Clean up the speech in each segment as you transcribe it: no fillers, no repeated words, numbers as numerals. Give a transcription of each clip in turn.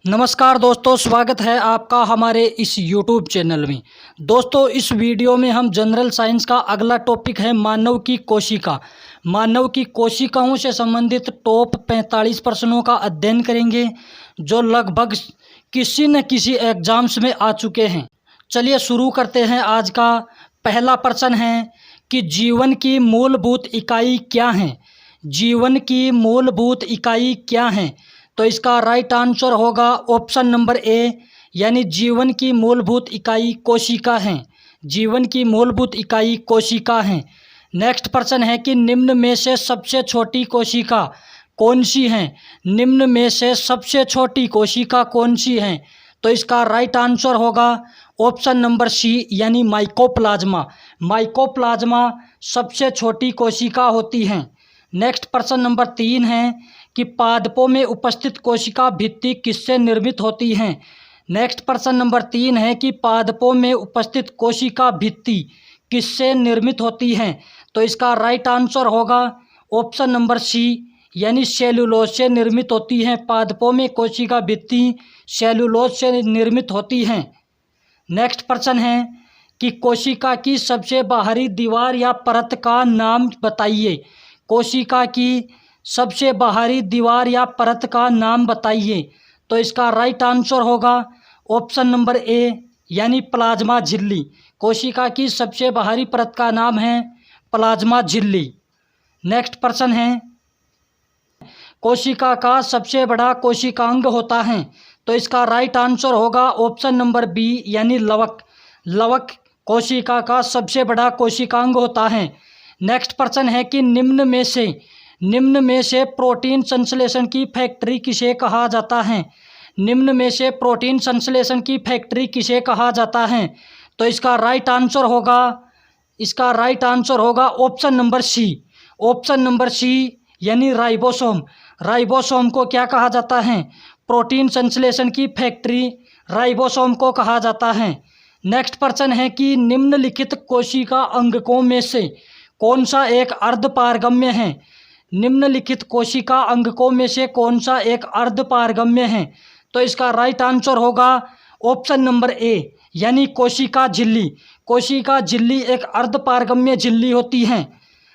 नमस्कार दोस्तों, स्वागत है आपका हमारे इस YouTube चैनल में। दोस्तों, इस वीडियो में हम जनरल साइंस का अगला टॉपिक है मानव की कोशिका। मानव की कोशिकाओं से संबंधित टॉप 45 प्रश्नों का अध्ययन करेंगे जो लगभग किसी न किसी एग्जाम्स में आ चुके हैं। चलिए शुरू करते हैं। आज का पहला प्रश्न है कि जीवन की मूलभूत इकाई क्या है। जीवन की मूलभूत इकाई क्या है? तो इसका राइट आंसर होगा ऑप्शन नंबर ए, यानी जीवन की मूलभूत इकाई कोशिका है। जीवन की मूलभूत इकाई कोशिका है। नेक्स्ट प्रश्न है कि निम्न में से सबसे छोटी कोशिका कौन सी है। निम्न में से सबसे छोटी कोशिका कौन सी है? तो इसका राइट आंसर होगा ऑप्शन नंबर सी, यानी माइकोप्लाज्मा। माइकोप्लाज्मा सबसे छोटी कोशिका होती है। नेक्स्ट प्रश्न नंबर 3 है कि पादपों में उपस्थित कोशिका भित्ति किससे निर्मित होती है। नेक्स्ट प्रश्न नंबर 3 है कि पादपों में उपस्थित कोशिका भित्ति किससे निर्मित होती है। तो इसका राइट आंसर होगा ऑप्शन नंबर सी, यानी सेल्यूलोज से निर्मित होती है। पादपों में कोशिका भित्ति सेल्यूलोज से निर्मित होती है। नेक्स्ट प्रश्न है कि कोशिका की सबसे बाहरी दीवार या परत का नाम बताइए। कोशिका की सबसे बाहरी दीवार या परत का नाम बताइए। तो इसका राइट आंसर होगा ऑप्शन नंबर ए, यानी प्लाज्मा झिल्ली। कोशिका की सबसे बाहरी परत का नाम है प्लाज्मा झिल्ली। नेक्स्ट प्रश्न है कोशिका का सबसे बड़ा कोशिकांग होता है। तो इसका राइट आंसर होगा ऑप्शन नंबर बी, यानी लवक। लवक कोशिका का सबसे बड़ा कोशिकांग होता है। नेक्स्ट प्रश्न है कि निम्न में से प्रोटीन संश्लेषण की फैक्ट्री किसे कहा जाता है। निम्न में से प्रोटीन संश्लेषण की फैक्ट्री किसे कहा जाता है। तो इसका राइट आंसर होगा option number C. Option number C, यानी राइबोसोम। राइबोसोम को क्या कहा जाता है? प्रोटीन संश्लेषण की फैक्ट्री राइबोसोम को कहा जाता है। नेक्स्ट प्रश्न है कि निम्नलिखित कोशिका अंगकों में से कौन सा एक अर्धपारगम्य है। निम्नलिखित कोशिका अंगकों में से कौन सा एक अर्धपारगम्य है। तो इसका राइट आंसर होगा ऑप्शन नंबर ए, यानी कोशिका झिल्ली। कोशिका झिल्ली एक अर्धपारगम्य झिल्ली होती है।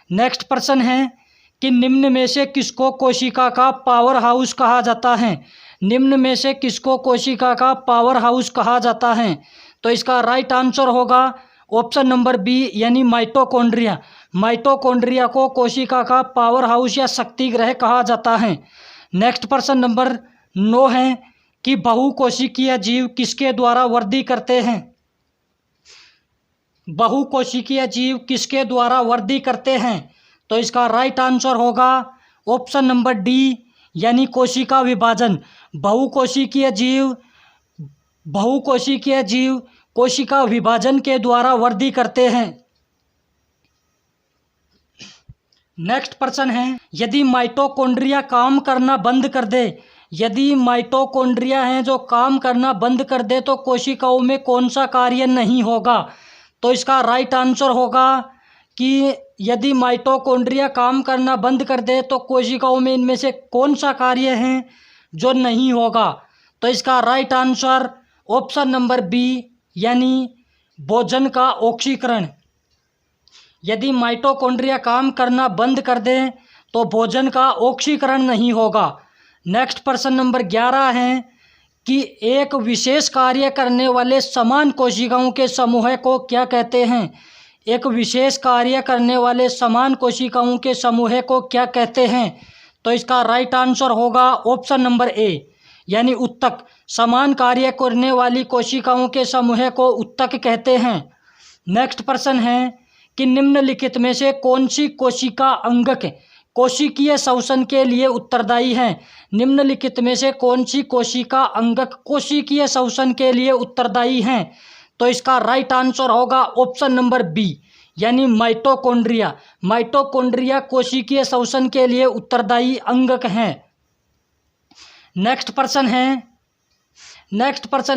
नेक्स्ट प्रश्न है कि निम्न में से किसको कोशिका का पावर हाउस कहा जाता है। निम्न में से किसको कोशिका का पावर हाउस कहा जाता है। तो इसका राइट आंसर होगा ऑप्शन नंबर बी, यानी माइटोकॉन्ड्रिया। माइटोकॉन्ड्रिया को कोशिका का पावर हाउस या शक्ति ग्रह कहा जाता है। नेक्स्ट प्रश्न नंबर 9 है कि बहुकोशिकीय जीव किसके द्वारा वृद्धि करते हैं। बहुकोशिकीय जीव किसके द्वारा वृद्धि करते हैं। तो इसका राइट आंसर होगा ऑप्शन नंबर डी, यानी कोशिका विभाजन। बहुकोशिकीय जीव कोशिका विभाजन के द्वारा वृद्धि करते हैं। नेक्स्ट प्रश्न है यदि माइटोकॉन्ड्रिया काम करना बंद कर दे। यदि माइटोकॉन्ड्रिया हैं जो काम करना बंद कर दे तो कोशिकाओं में कौन सा कार्य नहीं होगा। तो इसका राइट आंसर होगा कि यदि माइटोकॉन्ड्रिया काम करना बंद कर दे तो कोशिकाओं में इनमें से कौन सा कार्य है जो नहीं होगा। तो इसका right answer option number B, यानी भोजन का ऑक्सीकरण। यदि माइटोकॉन्ड्रिया काम करना बंद कर दें तो भोजन का ऑक्सीकरण नहीं होगा। नेक्स्ट प्रश्न नंबर 11 है कि एक विशेष कार्य करने वाले समान कोशिकाओं के समूह को क्या कहते हैं। एक विशेष कार्य करने वाले समान कोशिकाओं के समूह को क्या कहते हैं। तो इसका राइट आंसर होगा ऑप्शन नंबर ए, यानी उत्तक। समान कार्य करने वाली कोशिकाओं के समूह को उत्तक कहते हैं। नेक्स्ट प्रश्न है कि निम्नलिखित में से कौन सी कोशिका अंगक कोशिकीय श्वसन के लिए उत्तरदायी है। निम्नलिखित में से कौन सी कोशिका अंगक कोशिकीय श्वसन के लिए उत्तरदायी है। तो इसका राइट आंसर होगा ऑप्शन नंबर बी, यानी माइटोकॉन्ड्रिया। माइटोकॉन्ड्रिया कोशिकीय श्वसन के लिए उत्तरदायी अंगक हैं। नेक्स्ट प्रश्न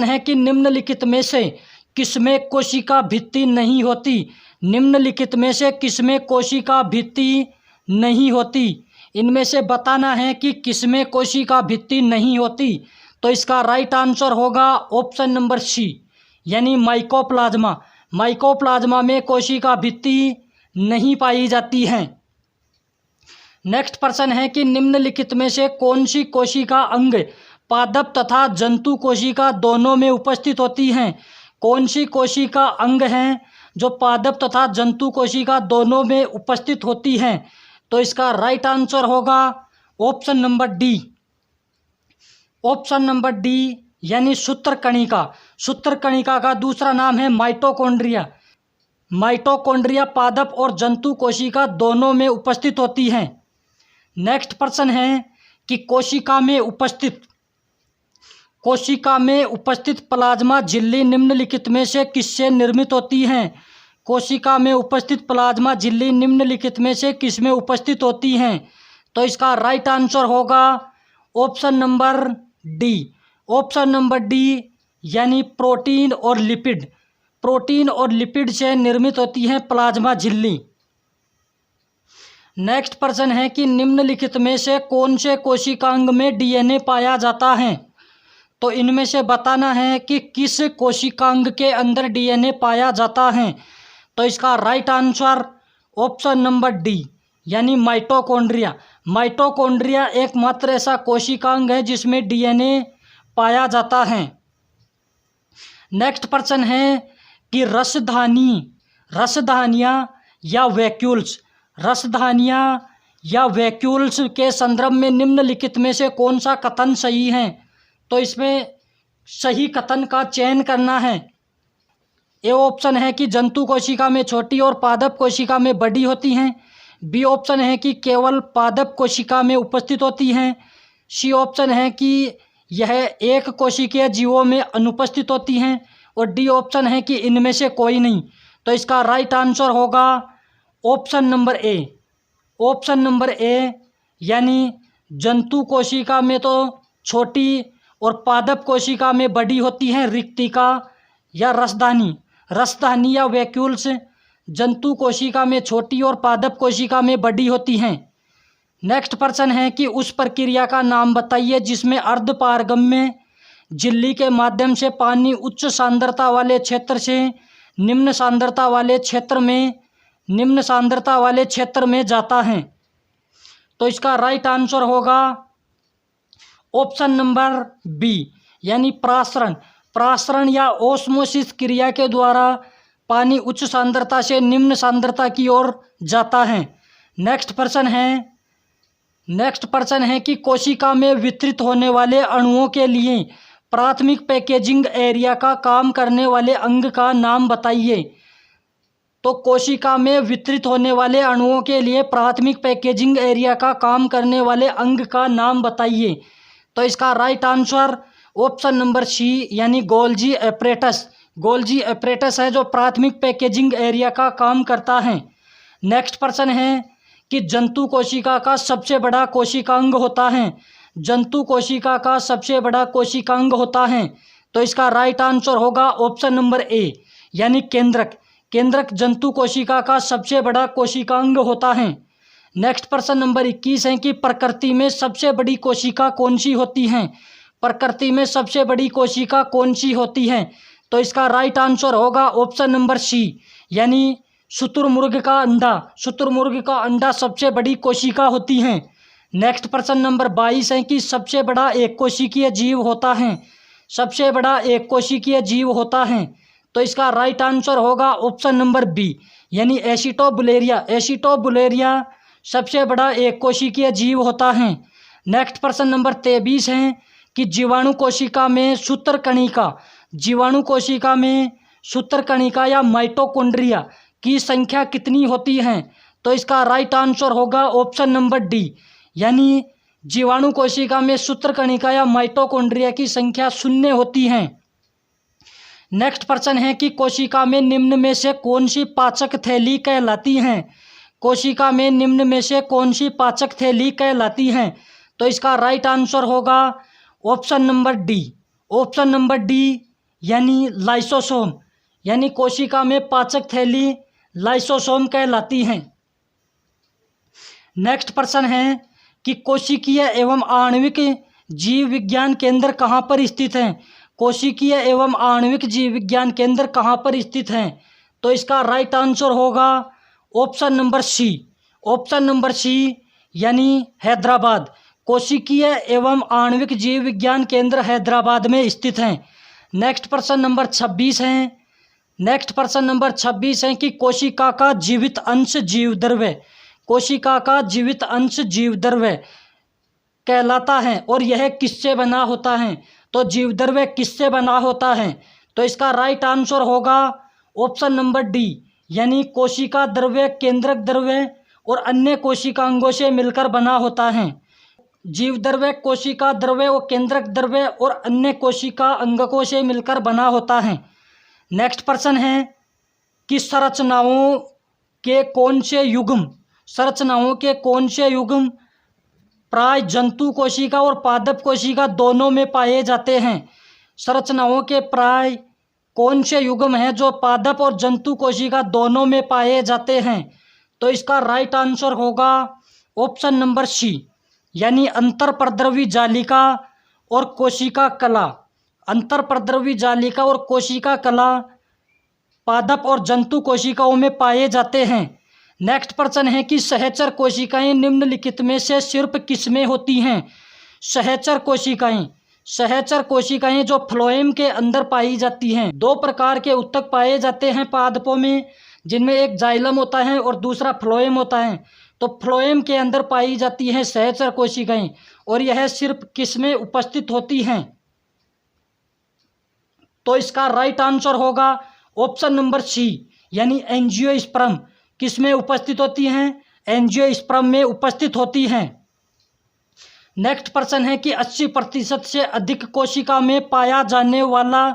है कि निम्नलिखित में से किसमें कोशिका भित्ति नहीं होती। निम्नलिखित में से किसमें कोशिका भित्ति नहीं होती। इनमें से बताना है कि किसमें कोशिका भित्ति नहीं होती। तो इसका राइट आंसर होगा ऑप्शन नंबर सी, यानी माइकोप्लाज्मा। माइकोप्लाज्मा में कोशिका भित्ति नहीं पाई जाती है। नेक्स्ट प्रश्न है कि निम्नलिखित में से कौन सी कोशिका अंग पादप तथा जंतु कोशिका दोनों में उपस्थित होती हैं? कौन सी कोशिका अंग हैं जो पादप तथा जंतु कोशिका दोनों में उपस्थित होती हैं? तो इसका राइट आंसर होगा option number D. Option number D यानी सूत्रकणिका। सूत्रकणिका का दूसरा नाम है माइटोकॉन्ड्रिया। माइटोकॉन्ड्रिया पादप और जंतु कोशिका दोनों में उपस्थित होती हैं। नेक्स्ट प्रश्न है कि कोशिका में उपस्थित प्लाज्मा झिल्ली निम्नलिखित में से किससे निर्मित होती हैं? कोशिका में उपस्थित प्लाज्मा झिल्ली निम्नलिखित में से किस में उपस्थित होती हैं? तो इसका राइट आंसर होगा option number D. Option number D यानी प्रोटीन और लिपिड। प्रोटीन और लिपिड से निर्मित होती हैं प्लाज्मा झिल्ली। नेक्स्ट प्रश्न है कि निम्नलिखित में से कौन से कोशिकांग में डीएनए पाया जाता है? तो इनमें से बताना है कि किस कोशिकांग के अंदर डीएनए पाया जाता है। तो इसका right answer option number D यानी माइटोकॉन्ड्रिया। माइटोकॉन्ड्रिया एकमात्र ऐसा कोशिकांग है जिसमें डीएनए पाया जाता है। नेक्स्ट प्रश्न है कि रसधानियाँ या वैक्यूल्स के संदर्भ में निम्नलिखित में से कौन सा कथन सही है? तो इसमें सही कथन का चयन करना है। ए ऑप्शन है कि जंतु कोशिका में छोटी और पादप कोशिका में बड़ी होती हैं। बी ऑप्शन है कि केवल पादप कोशिका में उपस्थित होती हैं। सी ऑप्शन है कि यह एक कोशिकीय जीवों में अनुपस्थित होती हैं। और डी ऑप्शन है कि इनमें से कोई नहीं। तो इसका राइट आंसर होगा option number A. Option number A यानी जंतु कोशिका में तो छोटी और पादप कोशिका में बड़ी होती हैं रिक्तिका या रसधानी या वैक्यूल्स जंतु कोशिका में छोटी और पादप कोशिका में बड़ी होती हैं। नेक्स्ट प्रश्न है कि उस प्रक्रिया का नाम बताइए जिसमें अर्धपारगम्य झिल्ली के माध्यम से पानी उच्च सांद्रता वाले क्षेत्र से निम्न सांद्रता वाले क्षेत्र में जाता है। तो इसका राइट आंसर होगा ऑप्शन नंबर बी यानी प्रासरण या ओस्मोसिस क्रिया के द्वारा पानी उच्च सांद्रता से निम्न सांद्रता की ओर जाता है। नेक्स्ट प्रश्न है कि कोशिका में वितरित होने वाले अणुओं के लिए प्राथमिक पैकेजिंग एरिया का काम करने वाले अंग का नाम बताइए। तो कोशिका में वितरित होने वाले अणुओं के लिए प्राथमिक पैकेजिंग एरिया का काम करने वाले अंग का नाम बताइए। तो इसका right answer option number C यानी गोल्जी एपरेटस। गोल्जी एपरेटस है जो प्राथमिक पैकेजिंग एरिया का काम करता है। नेक्स्ट प्रश्न है कि जंतु कोशिका का सबसे बड़ा कोशिकांग होता है। जंतु कोशिका का सबसे बड़ा कोशिकांग होता है। तो इसका राइट आंसर होगा ऑप्शन नंबर ए यानी केंद्रक जंतु कोशिका का सबसे बड़ा कोशिकांग होता है। नेक्स्ट प्रश्न नंबर 21 है कि प्रकृति में सबसे बड़ी कोशिका कौन सी होती है? प्रकृति में सबसे बड़ी कोशिका कौन सी होती है? तो इसका राइट आंसर होगा ऑप्शन नंबर सी यानी शुतुरमुर्ग का अंडा। शुतुरमुर्ग का अंडा सबसे बड़ी कोशिका होती है। नेक्स्ट प्रश्न नंबर 22 है कि सबसे बड़ा एक कोशिकीय जीव होता है। सबसे बड़ा एक कोशिकीय जीव होता है। तो इसका राइट आंसर होगा ऑप्शन नंबर बी यानी एसिटोबुलेरिया। एसिटोबुलेरिया सबसे बड़ा एक कोशिकीय जीव होता है। नेक्स्ट प्रश्न नंबर 23 है कि जीवाणु कोशिका में सूत्रकणिका या माइटोकॉन्ड्रिया की संख्या कितनी होती है? तो इसका राइट आंसर होगा ऑप्शन नंबर डी यानी जीवाणु कोशिका में सूत्रकणिका या माइटोकॉन्ड्रिया की संख्या 0 होती है। नेक्स्ट प्रश्न है कि कोशिका में निम्न में से कौन सी पाचक थैली कहलाती हैं? कोशिका में निम्न में से कौन सी पाचक थैली कहलाती हैं? तो इसका राइट आंसर होगा ऑप्शन नंबर डी यानी लाइसोसोम। यानी कोशिका में पाचक थैली लाइसोसोम कहलाती हैं। नेक्स्ट प्रश्न है कि कोशिकीय एवं आणविक जीव विज्ञान केंद्र कहाँ पर स्थित हैं? कोशिकीय एवं आणविक जीव विज्ञान केंद्र कहाँ पर स्थित हैं? तो इसका राइट आंसर होगा option number C. Option number C यानी हैदराबाद। कोशिकीय एवं आणविक जीव विज्ञान केंद्र हैदराबाद में स्थित हैं। नेक्स्ट प्रश्न नंबर 26 है। नेक्स्ट प्रश्न नंबर 26 है कि कोशिका का जीवित अंश जीवद्रव्य, कोशिका का जीवित अंश जीवद्रव्य कहलाता है और यह किससे बना होता है? तो जीवद्रव्य किससे बना होता है? तो इसका राइट आंसर होगा ऑप्शन नंबर डी यानी कोशिका द्रव्य, केंद्रक द्रव्य और अन्य कोशिकांगों से मिलकर बना होता है। जीवद्रव्य कोशिका द्रव्य और केंद्रक द्रव्य और अन्य कोशिका अंगकों से मिलकर बना होता है। नेक्स्ट प्रश्न है कि संरचनाओं के कौन से युग्म, संरचनाओं के कौन से युग्म प्राय जंतु कोशिका और पादप कोशिका दोनों में पाए जाते हैं? संरचनाओं के प्राय कौन से युग्म हैं जो पादप और जंतु कोशिका दोनों में पाए जाते हैं? तो इसका राइट आंसर होगा ऑप्शन नंबर सी यानी अंतरप्रद्रवी जालिका और कोशिका कला। अंतरप्रद्रवी जालिका और कोशिका कला पादप और जंतु कोशिकाओं में पाए जाते हैं। नेक्स्ट प्रश्न है कि सहचर कोशिकाएं निम्नलिखित में से सिर्फ किसमें होती हैं? सहचर कोशिकाएं, सहचर कोशिकाएं जो फ्लोएम के अंदर पाई जाती हैं। दो प्रकार के ऊतक पाए जाते हैं पादपों में, जिनमें एक जाइलम होता है और दूसरा फ्लोएम होता है। तो फ्लोएम के अंदर पाई जाती हैं सहचर कोशिकाएं और यह सिर्फ किसमें उपस्थित होती हैं? तो इसका राइट आंसर होगा ऑप्शन नंबर सी यानी एंजियोस्पर्म। किसमें उपस्थित होती हैं? एंजियोस्पर्म में उपस्थित होती हैं। नेक्स्ट प्रश्न है कि 80% से अधिक कोशिका में पाया जाने वाला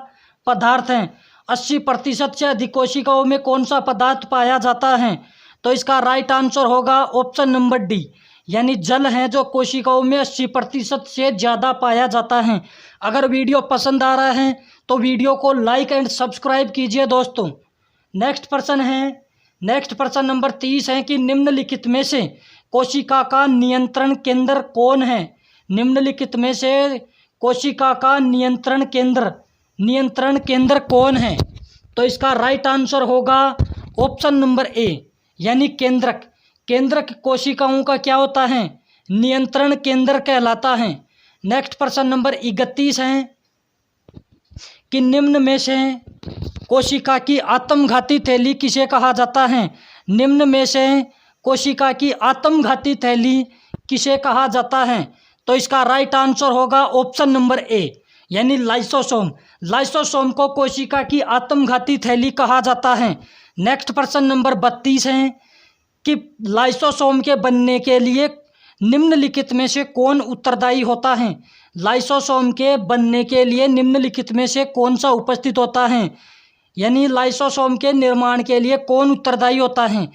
पदार्थ है। 80% से अधिक कोशिकाओं में कौन सा पदार्थ पाया जाता है? तो इसका राइट आंसर होगा ऑप्शन नंबर डी यानी जल है जो कोशिकाओं में 80% से ज़्यादा पाया जाता है। अगर वीडियो पसंद आ रहा है तो वीडियो को लाइक एंड सब्सक्राइब कीजिए दोस्तों। नेक्स्ट प्रश्न है, नेक्स्ट प्रश्न नंबर 30 है कि निम्नलिखित में से कोशिका का नियंत्रण केंद्र कौन है? निम्नलिखित में से कोशिका का नियंत्रण केंद्र कौन है? तो इसका राइट आंसर होगा ऑप्शन नंबर ए यानी केंद्रक। केंद्रक कोशिकाओं का क्या होता है? नियंत्रण केंद्र कहलाता है। नेक्स्ट प्रश्न नंबर 31 है कि निम्न में से कोशिका की आत्मघाती थैली किसे कहा जाता है? निम्न में से कोशिका की आत्मघाती थैली किसे कहा जाता है? तो इसका राइट आंसर होगा ऑप्शन नंबर ए यानी लाइसोसोम। लाइसोसोम को कोशिका की आत्मघाती थैली कहा जाता है। नेक्स्ट प्रश्न नंबर 32 है कि लाइसोसोम के बनने के लिए निम्नलिखित में से कौन उत्तरदायी होता है? लाइसोसोम के बनने के लिए निम्नलिखित में से कौन सा उपस्थित होता है? यानी लाइसोसोम के निर्माण के लिए कौन उत्तरदायी होता है?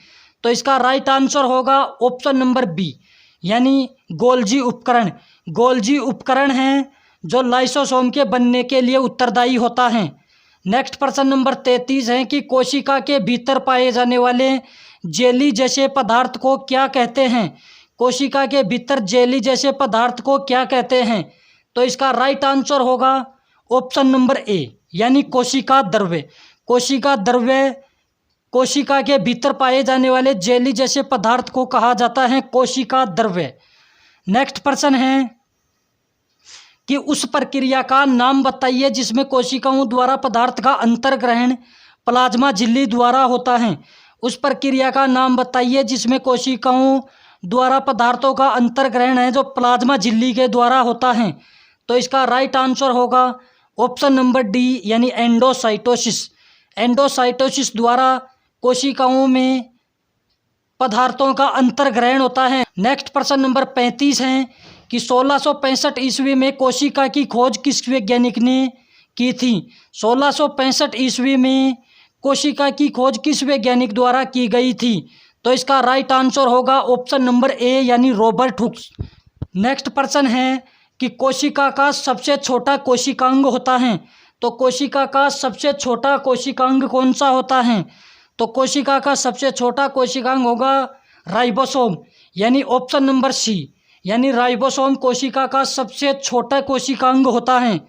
तो इसका राइट आंसर होगा ऑप्शन नंबर बी यानी गोल्जी उपकरण। गोल्जी उपकरण है जो लाइसोसोम के बनने के लिए उत्तरदायी होता है। नेक्स्ट प्रश्न नंबर 33 है कि कोशिका के भीतर पाए जाने वाले जेली जैसे पदार्थ को क्या कहते हैं? कोशिका के भीतर जेली जैसे पदार्थ को क्या कहते हैं? तो इसका राइट आंसर होगा ऑप्शन नंबर ए यानी कोशिका द्रव्य। कोशिका द्रव्य, कोशिका के भीतर पाए जाने वाले जेली जैसे पदार्थ को कहा जाता है कोशिका द्रव्य। नेक्स्ट प्रश्न है कि उस प्रक्रिया का नाम बताइए जिसमें कोशिकाओं द्वारा पदार्थ का अंतर्ग्रहण प्लाज्मा झिल्ली द्वारा होता है। उस प्रक्रिया का नाम बताइए जिसमें कोशिकाओं द्वारा पदार्थों का अंतर्ग्रहण है जो प्लाज्मा झिल्ली के द्वारा होता है। तो इसका राइट आंसर होगा ऑप्शन नंबर डी यानी एंडोसाइटोसिस। एंडोसाइटोसिस द्वारा कोशिकाओं में पदार्थों का अंतर्ग्रहण होता है। नेक्स्ट प्रश्न नंबर 35 है कि 1665 ईस्वी में कोशिका की खोज किस वैज्ञानिक ने की थी? 1665 ईस्वी में कोशिका की खोज किस वैज्ञानिक द्वारा की गई थी? तो इसका राइट आंसर होगा ऑप्शन नंबर ए यानी रॉबर्ट हुक्स। नेक्स्ट प्रश्न है कि कोशिका का सबसे छोटा कोशिकांग होता है। तो कोशिका का सबसे छोटा कोशिकांग कौन सा होता है? तो कोशिका का सबसे छोटा कोशिकांग होगा राइबोसोम यानी ऑप्शन नंबर सी यानी राइबोसोम कोशिका का सबसे छोटा कोशिकांग होता है।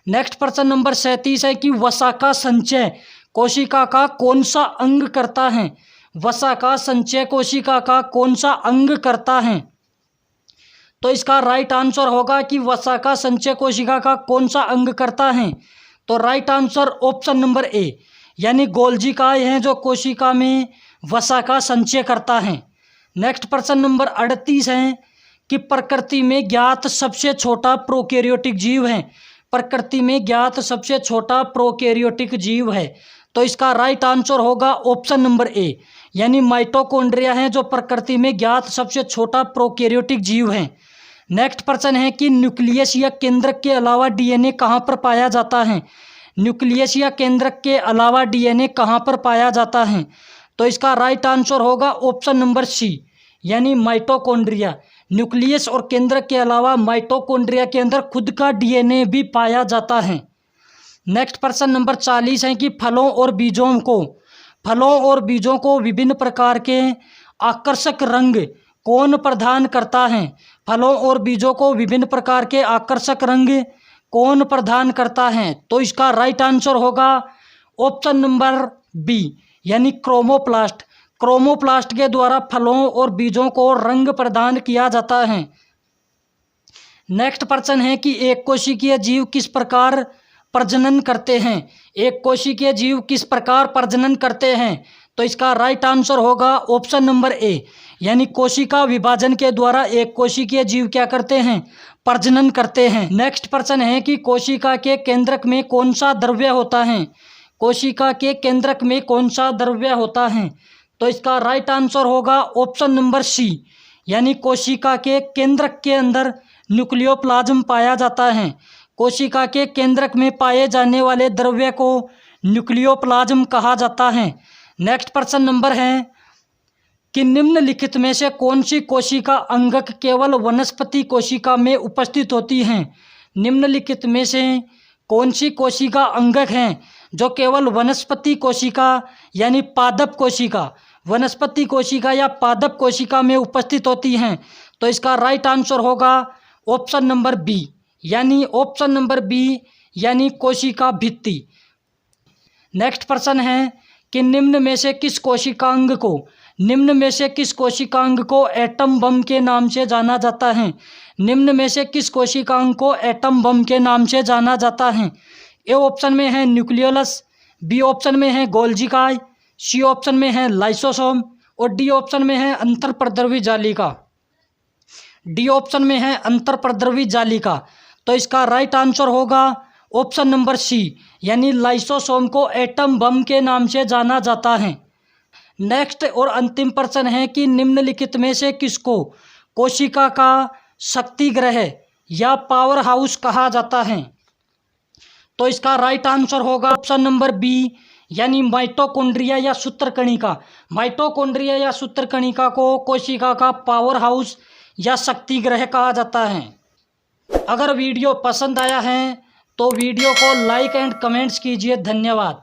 नेक्स्ट प्रश्न नंबर 37 है कि वसा का संचय कोशिका का कौन सा अंग करता है। वसा का संचय कोशिका का कौन सा अंग करता है। तो इसका राइट आंसर होगा कि वसा का संचय कोशिका का कौन सा अंग करता है। तो right answer option number A, यानी गोल्जी काय है जो कोशिका में वसा का संचय करता है। नेक्स्ट प्रश्न नंबर 38 है कि प्रकृति में ज्ञात सबसे छोटा प्रोकैरियोटिक जीव है। प्रकृति में ज्ञात सबसे छोटा प्रोकैरियोटिक जीव है। तो इसका राइट आंसर होगा ऑप्शन नंबर ए, यानी माइटोकॉन्ड्रिया है जो प्रकृति में ज्ञात सबसे छोटा प्रोकैरियोटिक जीव है। नेक्स्ट प्रश्न है कि न्यूक्लियस या केंद्रक के अलावा डीएनए कहाँ पर पाया जाता है। न्यूक्लियस या केंद्रक के अलावा डीएनए कहाँ पर पाया जाता है। तो इसका राइट आंसर होगा ऑप्शन नंबर सी, यानी माइटोकॉन्ड्रिया। न्यूक्लियस और केंद्रक के अलावा माइटोकॉन्ड्रिया के अंदर खुद का डीएनए भी पाया जाता है। नेक्स्ट प्रश्न नंबर 40 है कि फलों और बीजों को विभिन्न प्रकार के आकर्षक रंग कौन प्रदान करता है। फलों और बीजों को विभिन्न प्रकार के आकर्षक रंग कौन प्रदान करता है। तो इसका राइट आंसर होगा ऑप्शन नंबर बी, यानी क्रोमोप्लास्ट। क्रोमोप्लास्ट के द्वारा फलों और बीजों को रंग प्रदान किया जाता है। नेक्स्ट प्रश्न है कि एक कोशिकीय जीव किस प्रकार प्रजनन करते हैं। एक कोशिकीय जीव किस प्रकार प्रजनन करते हैं। तो इसका राइट आंसर होगा ऑप्शन नंबर ए, यानी कोशिका विभाजन के द्वारा एक कोशिकीय जीव क्या करते हैं, प्रजनन करते हैं। नेक्स्ट प्रश्न है कि कोशिका के केंद्रक में कौन सा द्रव्य होता है। कोशिका के केंद्रक में कौन सा द्रव्य होता है। तो इसका राइट आंसर होगा ऑप्शन नंबर सी, यानी कोशिका के केंद्रक के अंदर न्यूक्लियोप्लाज्म पाया जाता है। कोशिका के केंद्रक में पाए जाने वाले द्रव्य को न्यूक्लियोप्लाज्म कहा जाता है। नेक्स्ट प्रश्न नंबर है कि निम्नलिखित में से कौन सी कोशिका अंगक केवल वनस्पति कोशिका में उपस्थित होती हैं। निम्नलिखित में से कौन सी कोशिका अंगक हैं जो केवल वनस्पति कोशिका यानी पादप कोशिका, वनस्पति कोशिका या पादप कोशिका में उपस्थित होती हैं। तो इसका राइट आंसर होगा ऑप्शन नंबर बी, यानी कोशिका भित्ति। नेक्स्ट प्रश्न है कि निम्न में से किस कोशिकांग को एटम बम के नाम से जाना जाता है। निम्न में से किस कोशिकांग को एटम बम के नाम से जाना जाता है। ए ऑप्शन में है न्यूक्लियोलस, बी ऑप्शन में है गोल्जी काय, सी ऑप्शन में है लाइसोसोम और डी ऑप्शन में है अंतरप्रद्रवी जालिका। तो इसका राइट आंसर होगा ऑप्शन नंबर सी, यानी लाइसोसोम को एटम बम के नाम से जाना जाता है। नेक्स्ट और अंतिम प्रश्न है कि निम्नलिखित में से किसको कोशिका का शक्ति ग्रह या पावर हाउस कहा जाता है। तो इसका राइट आंसर होगा ऑप्शन नंबर बी, यानी माइटोकॉन्ड्रिया या सूत्रकणिका। माइटोकॉन्ड्रिया या सूत्रकणिका को कोशिका का पावर हाउस या शक्ति ग्रह कहा जाता है। अगर वीडियो पसंद आया है तो वीडियो को लाइक एंड कमेंट्स कीजिए। धन्यवाद।